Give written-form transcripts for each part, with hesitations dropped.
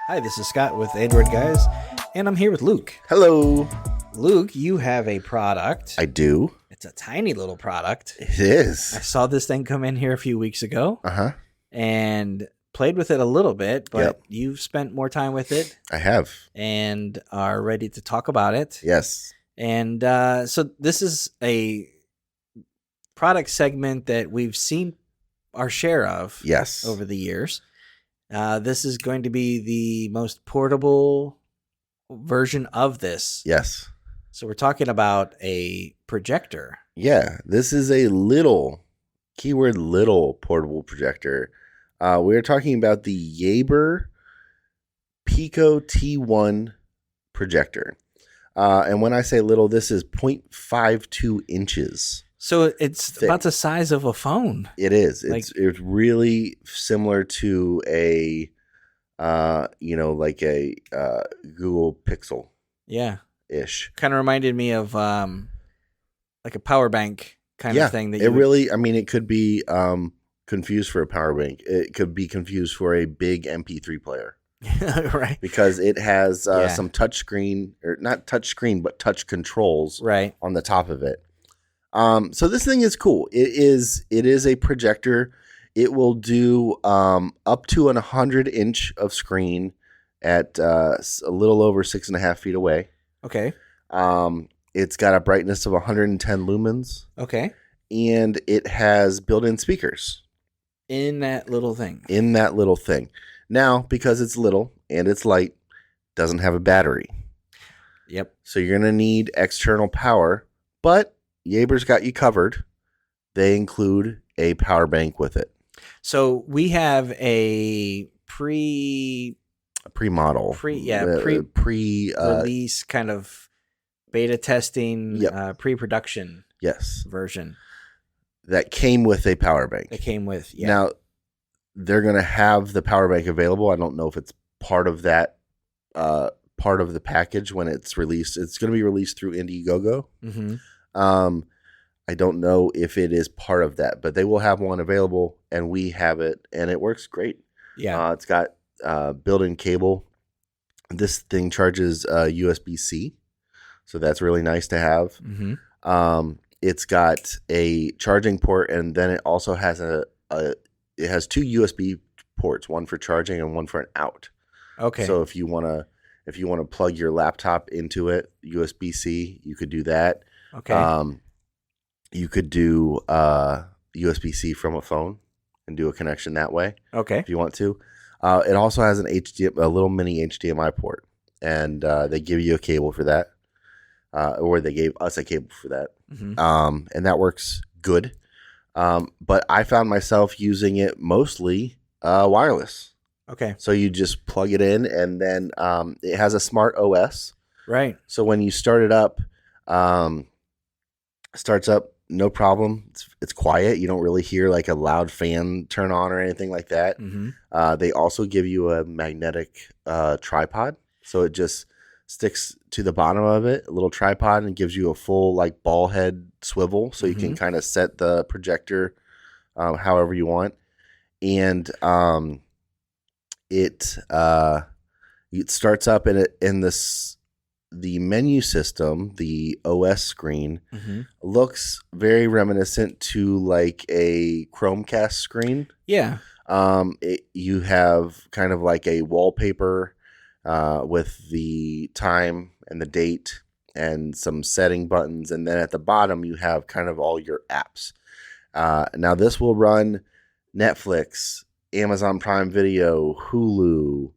Hi, this is Scott with Android Guys, and I'm here with Luke. Hello. Luke, you have a product. I do. It's a tiny little product. It is. I saw this thing come in here a few weeks ago Uh-huh. and played with it a little bit, but Yep. you've spent more time with it I have. and are ready to talk about it. Yes. And so this is a product segment that we've seen our share of Yes. over the years. This is going to be the most portable version of this. Yes. So we're talking about a projector. Yeah. This is a little, keyword little, portable projector. We're talking about the YABER Pico T1 projector. And when I say little, this is 0.52 inches. So it's thick. about the size of a phone. It is. Like- It's really similar to a, like a Google Pixel Yeah. ish. Kind of reminded me of like a power bank kind of thing. That it really, I mean, it could be confused for a power bank. It could be confused for a big MP3 player. Right. Because it has some touch screen, or not touch screen, but touch controls Right. on the top of it. So this thing is cool. It is a projector. It will do up to 100-inch of screen at a little over 6.5 feet away. Okay. It's got a brightness of 110 lumens, Okay. and it has built-in speakers In that little thing. in that little thing. Now, because it's little and it's light, doesn't have a battery. Yep. So you're going to need external power, but Yaber's got you covered. They include a power bank with it. So we have a pre-release A pre-model. kind of beta testing, Yep. pre-production Yes. version That came with a power bank. that came with. Yeah. Now, they're going to have the power bank available. I don't know if it's part of that, part of the package when it's released. It's going to be released through Indiegogo. Mm-hmm. I don't know if it is part of that, but they will have one available, and we have it, and it works great. Yeah. It's got built-in cable. This thing charges USB-C, so that's really nice to have. Mm-hmm. It's got a charging port, and then it also has it has two USB ports, one for charging and one for an out. Okay. So if you want to plug your laptop into it, USB-C, you could do that. Okay. You could do USB-C from a phone and do a connection that way Okay. if you want to. It also has a little mini HDMI port, and they give you a cable for that, or they gave us a cable for that, Mm-hmm. and that works good. But I found myself using it mostly wireless. Okay. So you just plug it in, and then it has a smart OS. Right. So when you start it up, starts up no problem. It's quiet. You don't really hear like a loud fan turn on or anything like that. Mm-hmm. They also give you a magnetic tripod, so it just sticks to the bottom of it, a little tripod, and gives you a full like ball head swivel, so you can kind of set the projector however you want. And it starts up in the menu system, the OS screen, Mm-hmm. looks very reminiscent to like a Chromecast screen. Yeah. You have kind of like a wallpaper with the time and the date and some setting buttons. And then at the bottom, you have kind of all your apps. Now this will run Netflix, Amazon Prime Video, Hulu,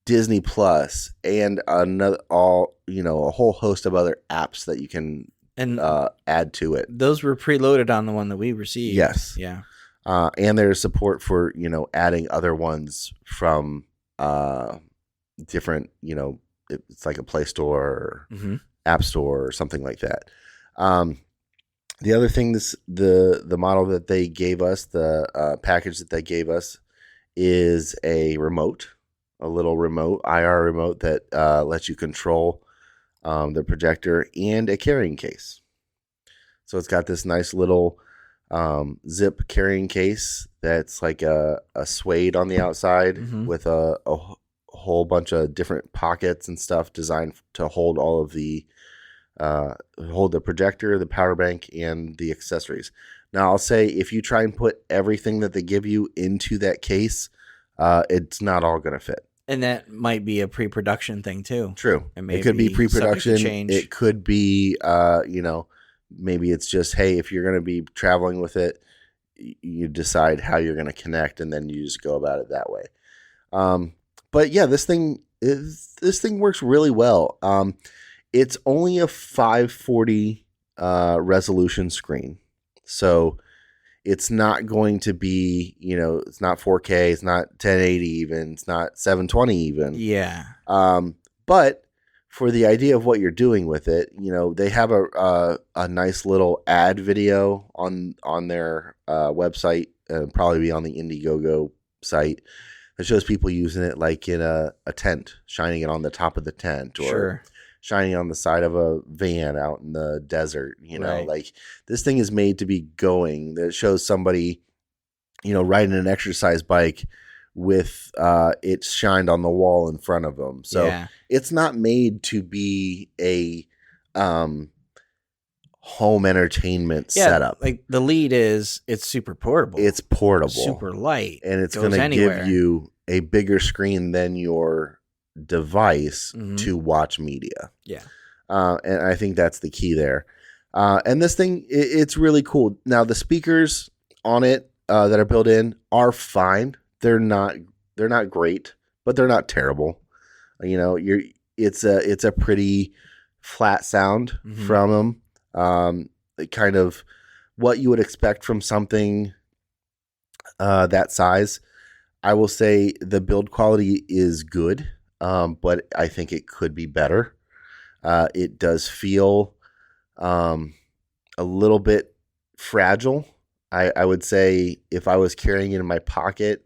Disney Plus, and a whole host of other apps that you can And add to it. those were preloaded on the one that we received. Yes. Yeah. And there's support for, adding other ones from different, it's like a Play Store or Mm-hmm. App Store or something like that. The other thing, the model that they gave us, the package that they gave us, is a remote. A little remote, IR remote that lets you control the projector, and a carrying case. So it's got this nice little zip carrying case that's like a suede on the outside Mhm. with a whole bunch of different pockets and stuff designed to hold all of the hold the projector, the power bank, and the accessories. Now, I'll say if you try and put everything that they give you into that case, it's not all going to fit. And that might be a pre-production thing too. True. It could be pre-production. Change. It could be, maybe it's just, hey, if you're going to be traveling with it, you decide how you're going to connect, and then you just go about it that way. But yeah, this thing works really well. It's only a 540 resolution screen, so it's not going to be, it's not 4K, it's not 1080 even, it's not 720 even. Yeah. But for the idea of what you're doing with it, they have a nice little ad video on their website, probably be on the Indiegogo site, that shows people using it like in a tent, shining it on the top of the tent, or shining on the side of a van out in the desert. Right. Like, this thing is made to be going. That shows somebody, riding an exercise bike with it shined on the wall in front of them. So it's not made to be a home entertainment setup. Like, the lead is it's super portable. It's portable, super light, and it's going to give you a bigger screen than your device to watch media. Yeah. And I think that's the key there. And this thing, it's really cool. Now, the speakers on it that are built in are fine. They're not great, but they're not terrible. It's a pretty flat sound from them. Kind of what you would expect from something that size. I will say the build quality is good, but I think it could be better. It does feel a little bit fragile. I would say if I was carrying it in my pocket,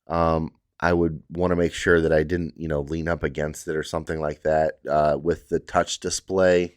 I would want to make sure that I didn't, lean up against it or something like that. With the touch display,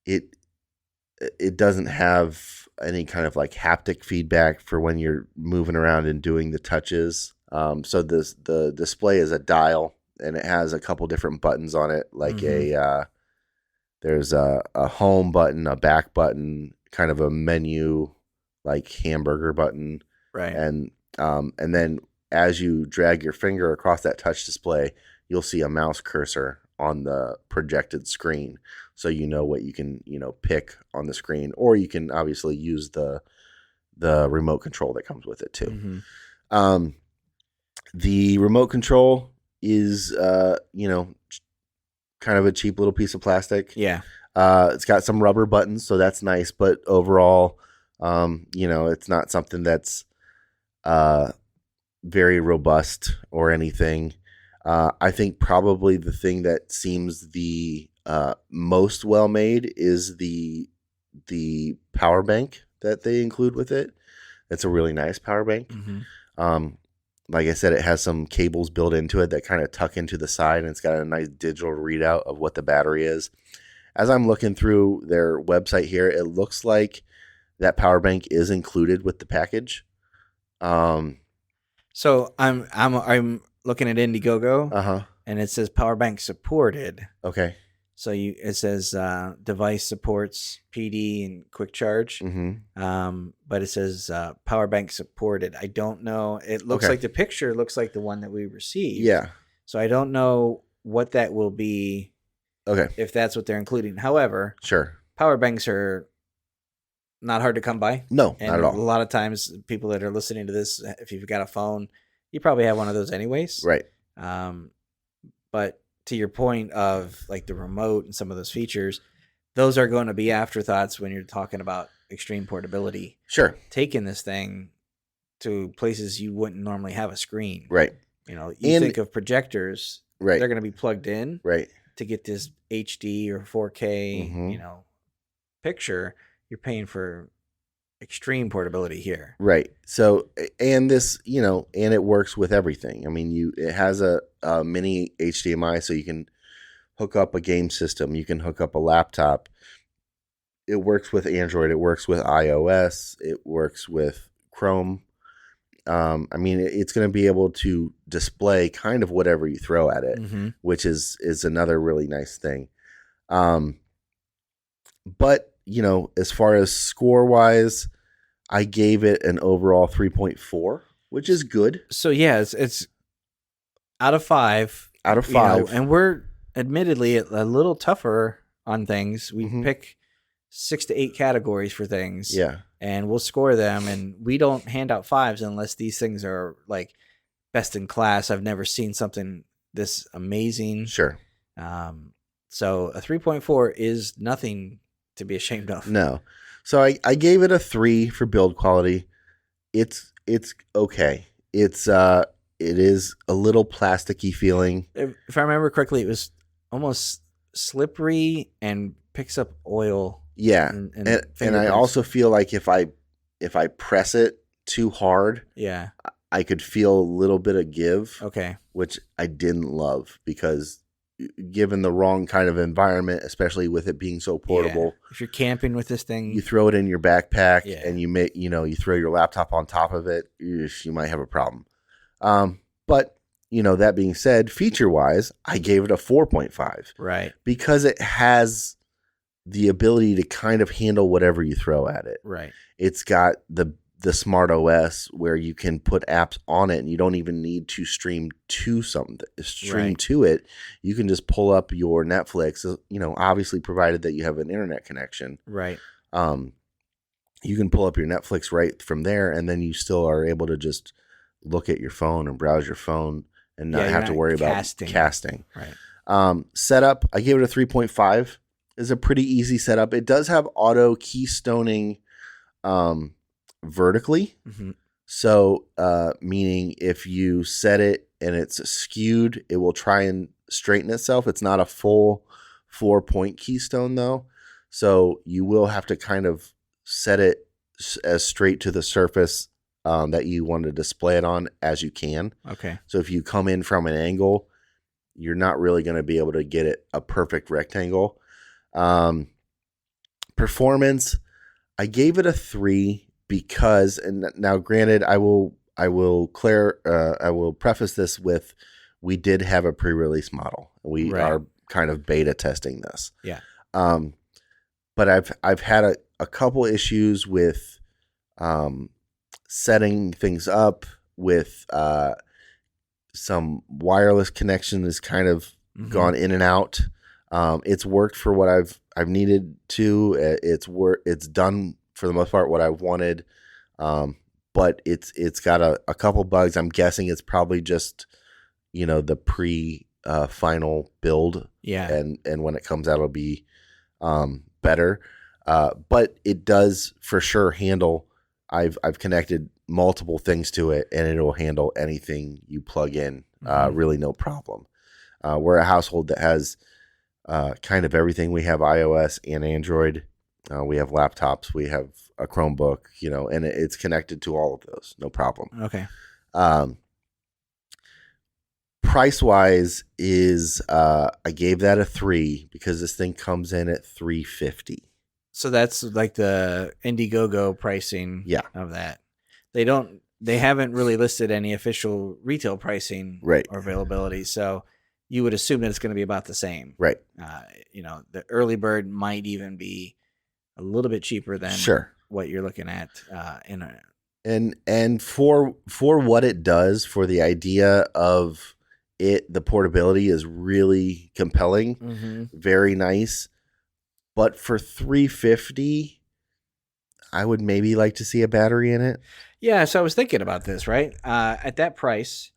it doesn't have any kind of like haptic feedback for when you're moving around and doing the touches. So the display is a dial, and it has a couple different buttons on it, like there's a home button, a back button, kind of a menu like hamburger button, right? And then as you drag your finger across that touch display, you'll see a mouse cursor on the projected screen, so what you can pick on the screen, or you can obviously use the remote control that comes with it too. The remote control is kind of a cheap little piece of plastic. Yeah. It's got some rubber buttons, so that's nice, but overall, it's not something that's very robust or anything. I think probably the thing that seems the most well made is the power bank that they include with it. It's a really nice power bank. Like I said, it has some cables built into it that kind of tuck into the side, and it's got a nice digital readout of what the battery is. As I'm looking through their website here, it looks like that power bank is included with the package. So I'm looking at Indiegogo, and it says power bank supported. Okay. So it says device supports PD and quick charge, but it says power bank supported. I don't know. It looks like the picture looks like the one that we received. Yeah. So I don't know what that will be. Okay. If that's what they're including. However, sure. Power banks are not hard to come by. No, and not at all. A lot of times, people that are listening to this, if you've got a phone, you probably have one of those anyways. Right. But to your point of like the remote and some of those features, those are going to be afterthoughts when you're talking about extreme portability. Sure. Taking this thing to places you wouldn't normally have a screen. Right. You think of projectors. Right. They're going to be plugged in. Right. To get this HD or 4K, picture. You're paying for extreme portability here. Right. So, and this, and it works with everything. I mean, it has a mini HDMI, so you can hook up a game system. You can hook up a laptop. It works with Android. It works with iOS. It works with Chrome. I mean, it's going to be able to display kind of whatever you throw at it, which is another really nice thing. But, you know, as far as score wise, I gave it an overall 3.4, which is good. So yeah, it's out of 5. Out of 5. You know, and we're admittedly a little tougher on things. We pick 6 to 8 categories for things. Yeah. And we'll score them, and we don't hand out 5s unless these things are like best in class. I've never seen something this amazing. Sure. So a 3.4 is nothing to be ashamed of. No. So I gave it a 3 for build quality. It's okay. It is a little plasticky feeling. If I remember correctly, it was almost slippery and picks up oil. Yeah. And I also feel like if I press it too hard, yeah, I could feel a little bit of give. Okay. Which I didn't love, because given the wrong kind of environment, especially with it being so portable. Yeah. If you're camping with this thing, you throw it in your backpack and you throw your laptop on top of it, you might have a problem. But you know, that being said, feature wise, I gave it a 4.5. Right. Because it has the ability to kind of handle whatever you throw at it. Right. It's got the smart OS where you can put apps on it, and you don't even need to stream to to it. You can just pull up your Netflix, you know, obviously provided that you have an internet connection. Right. You can pull up your Netflix right from there, and then you still are able to just look at your phone and browse your phone and not have to worry about casting. Right. Setup, I gave it a 3.5. It's a pretty easy setup. It does have auto keystoning vertically. So meaning if you set it and it's skewed, it will try and straighten itself. It's not a full 4-point keystone though. So you will have to kind of set it as straight to the surface that you want to display it on as you can. Okay. So if you come in from an angle, you're not really going to be able to get it a perfect rectangle. Performance, I gave it a 3 because, and now granted, I will preface this with, we did have a pre-release model. We are kind of beta testing this. Yeah. But I've had a couple issues with setting things up with some wireless connection has kind of gone in and out. It's worked for what I've needed to. It's done for the most part what I wanted. But it's got a couple bugs. I'm guessing it's probably just, you know, the final build. Yeah. And when it comes out, it'll be better. But it does for sure handle. I've connected multiple things to it, and it'll handle anything you plug in. Really no problem. We're a household that has kind of everything. We have iOS and Android. We have laptops. We have a Chromebook, you know, and it's connected to all of those. No problem. Okay. Price wise is I gave that a 3 because this thing comes in at $350. So that's like the Indiegogo pricing of that. They haven't really listed any official retail pricing or availability. So you would assume that it's going to be about the same. Right. You know, the early bird might even be a little bit cheaper than what you're looking at and for what it does, for the idea of it, the portability is really compelling, very nice. But for $350, I would maybe like to see a battery in it. Yeah, so I was thinking about this, right? At that price,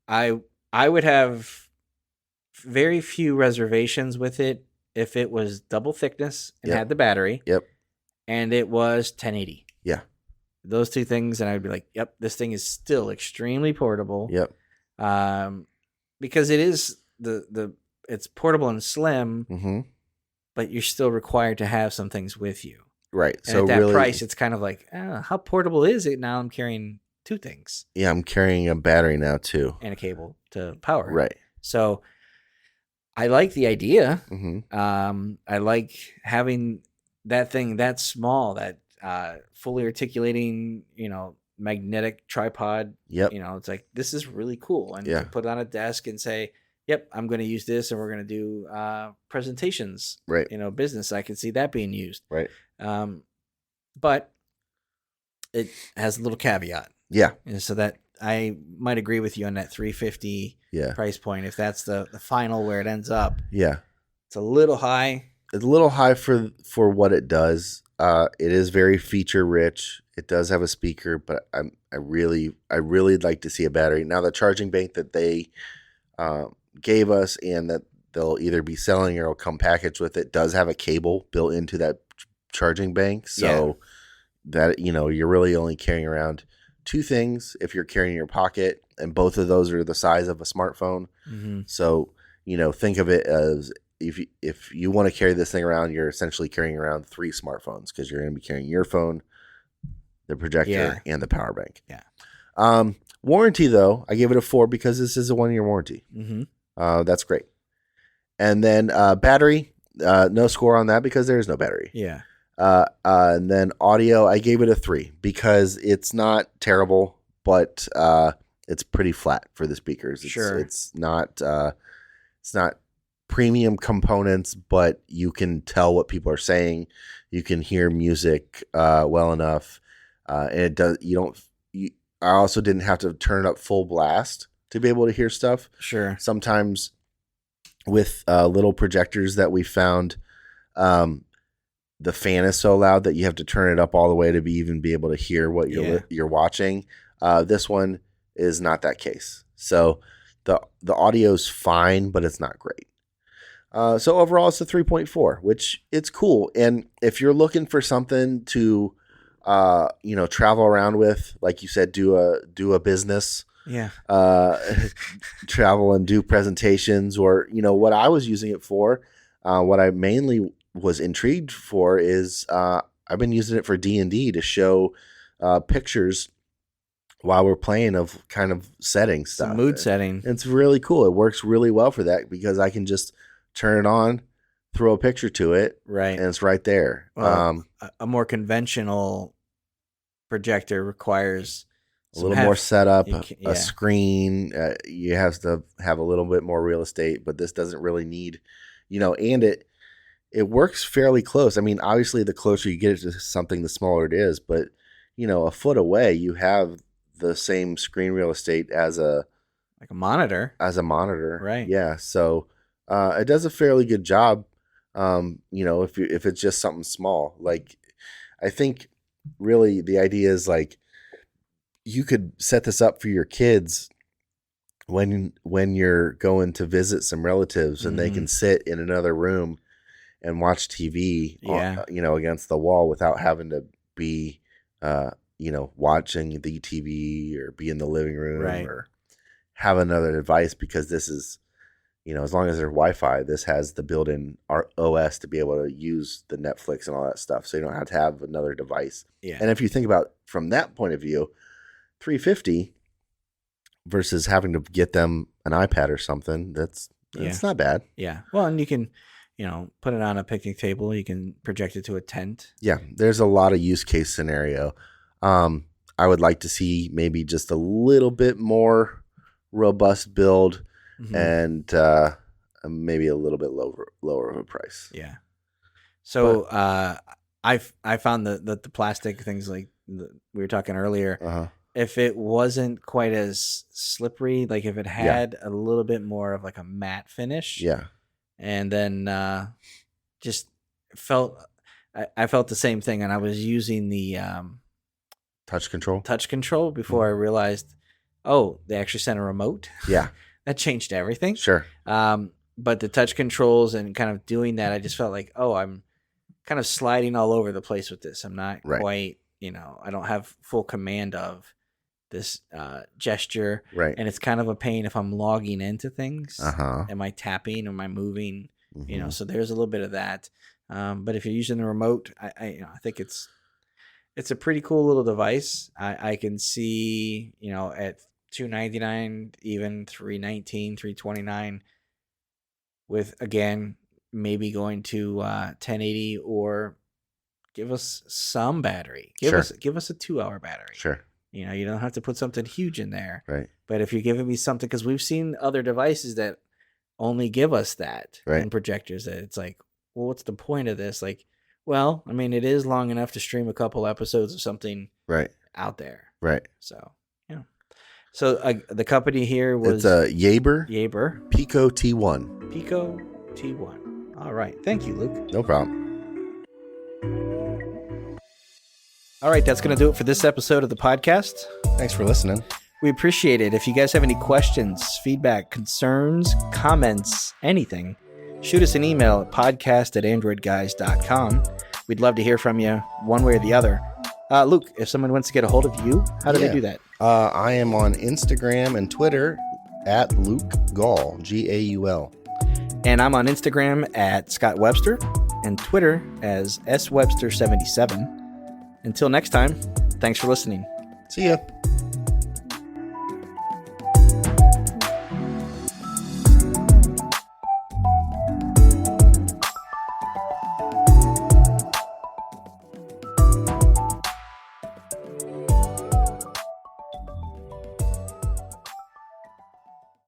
I would have very few reservations with it if it was double thickness and had the battery. Yep. And it was 1080. Yeah. Those two things, and I'd be like, yep, this thing is still extremely portable. Yep. Because it is it's portable and slim, but you're still required to have some things with you. Right. And so at that price, it's kind of like, how portable is it? Now I'm carrying 2 things. Yeah, I'm carrying a battery now too. And a cable to power it. Right. So I like the idea. I like having that thing that small, that fully articulating, you know, magnetic tripod. Yep. It's like, this is really cool. And Yeah. to put it on a desk and say, yep, I'm going to use this, and we're going to do presentations. Right. Business. I can see that being used. Right. But it has a little caveat. Yeah. And so that I might agree with you on that $350 price point. If that's the final where it ends up. Yeah. It's a little high. It's a little high for what it does. It is very feature rich. It does have a speaker, but I really like to see a battery. Now the charging bank that they gave us and that they'll either be selling or will come packaged with it does have a cable built into that charging bank. So that, you're really only carrying around two things if you're carrying in your pocket, and both of those are the size of a smartphone. Mm-hmm. So, think of it as if you want to carry this thing around, you're essentially carrying around 3 smartphones, because you're going to be carrying your phone, the projector, and the power bank. Yeah. Warranty, though, I gave it a 4 because this is a 1-year warranty. Mm-hmm. That's great. And then battery, no score on that because there is no battery. Yeah. And then audio, I gave it a 3 because it's not terrible, but it's pretty flat for the speakers. It's not premium components, but you can tell what people are saying. You can hear music well enough, and it does. I also didn't have to turn it up full blast to be able to hear stuff. Sure. Sometimes with little projectors that we found, the fan is so loud that you have to turn it up all the way to even be able to hear what you're watching. This one is not that case. So the audio's fine, but it's not great. So overall, it's a 3.4, which it's cool. And if you're looking for something to, travel around with, like you said, do a business, travel and do presentations, or, what I was using it for, what I mainly was intrigued for is, I've been using it for D&D to show, pictures while we're playing of kind of setting stuff. Some mood setting. It's really cool. It works really well for that because I can just turn it on, throw a picture to it, right, and it's right there. Well, a more conventional projector requires a little more setup, a screen. You have to have a little bit more real estate, but this doesn't really need, and it works fairly close. I mean, obviously, the closer you get to something, the smaller it is, but, a foot away, you have the same screen real estate as a monitor. Right. Yeah. So it does a fairly good job. If it's just something small, like, I think really the idea is like you could set this up for your kids when you're going to visit some relatives and they can sit in another room and watch TV, against the wall without having to be, watching the TV or be in the living room or have another device, because this is, as long as there's Wi-Fi, this has the built-in OS to be able to use the Netflix and all that stuff. So you don't have to have another device. Yeah. And if you think about from that point of view, $350 versus having to get them an iPad or something, that's not bad. Yeah. Well, and you can, put it on a picnic table. You can project it to a tent. Yeah. There's a lot of use case scenario. I would like to see maybe just a little bit more robust build. Mm-hmm. And maybe a little bit lower of a price. Yeah. So I found the plastic things like we were talking earlier. If it wasn't quite as slippery, like if it had a little bit more of like a matte finish, and then just felt I felt the same thing, and I was using the touch control before I realized, oh, they actually sent a remote. Yeah. That changed everything. Sure. But the touch controls and kind of doing that, I just felt like, oh, I'm kind of sliding all over the place with this. I'm not quite, I don't have full command of this gesture. Right. And it's kind of a pain if I'm logging into things. Uh-huh. Am I tapping? Am I moving? Mm-hmm. So there's a little bit of that. But if you're using the remote, I think it's a pretty cool little device. I can see, at $299, even $319, $329, with, again, maybe going to 1080, or give us some battery. Give us a 2-hour battery. Sure. You know, you don't have to put something huge in there. Right. But if you're giving me something, because we've seen other devices that only give us that and projectors, that it's like, well, what's the point of this? Like, well, I mean, it is long enough to stream a couple episodes of something out there. Right. So, yeah. So the company here was... It's Yaber Pico T1. Pico T1. All right. Thank you, Luke. No problem. All right, that's going to do it for this episode of the podcast. Thanks for listening. We appreciate it. If you guys have any questions, feedback, concerns, comments, anything, shoot us an email at podcast@AndroidGuys.com. We'd love to hear from you one way or the other. Luke, if someone wants to get a hold of you, how do they do that? I am on Instagram and Twitter at Luke Gaul, Gaul. And I'm on Instagram at Scott Webster and Twitter as SWebster77. Until next time, thanks for listening. See ya.